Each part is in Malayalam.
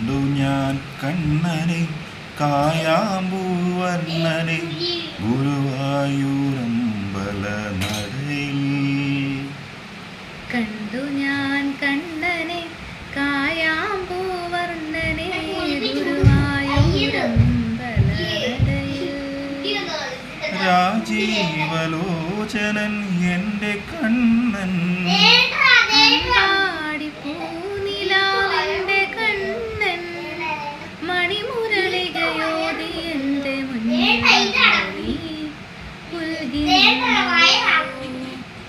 കണ്ടു ഞാൻ കണ്ണനെ കായാമ്പൂവർണ്ണനെ ഗുരുവായൂരമ്പല നടയിൽ. കണ്ടു ഞാൻ കണ്ണനെ കായാമ്പൂവർണ്ണനെ ഗുരുവായൂരമ്പല നടയിൽ. രാജീവലോചനൻ എൻ്റെ കണ്ണൻ പൂനിലാവിൻ്റെ കണ്ണൻ മണിമുരളികയോതി എൻ്റെ മുന്നിൽ.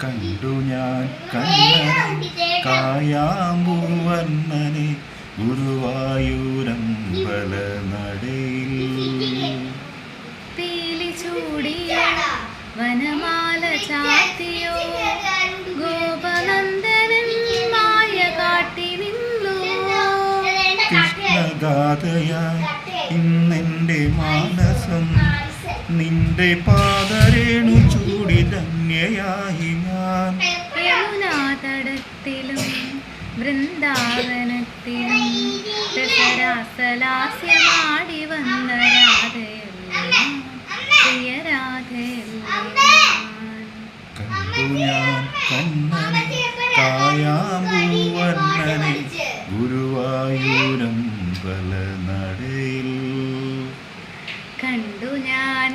കണ്ടു ഞാൻ കണ്ണനെ കായാമ്പൂവർണ്ണനെ ഗുരുവായൂരമ്പല നടയിൽ. പീലി ചൂടിയോ വനമാല ചാത്തിയോ ഗോപനന്ദനൻ മായ കാട്ടി നിന്നു. കൃഷ്ണഗാഥയായി ഇന്നെൻ്റെ മാനസം നിന്റെ പാദരേണു ചൂടി ധന്യയായി ഞാൻ. യമുനാതടത്തിലും വൃന്ദാവനത്തിലും രസരാസലാസ്യമാടി വന്ന രാധയല്ലേ പ്രിയ രാധയല്ലേ. കണ്ടു ഞാൻ കണ്ണനെ കായാമ്പൂവർണ്ണനെ ഗുരുവായൂരമ്പല നടയിൽ. കണ്ടു ഞാൻ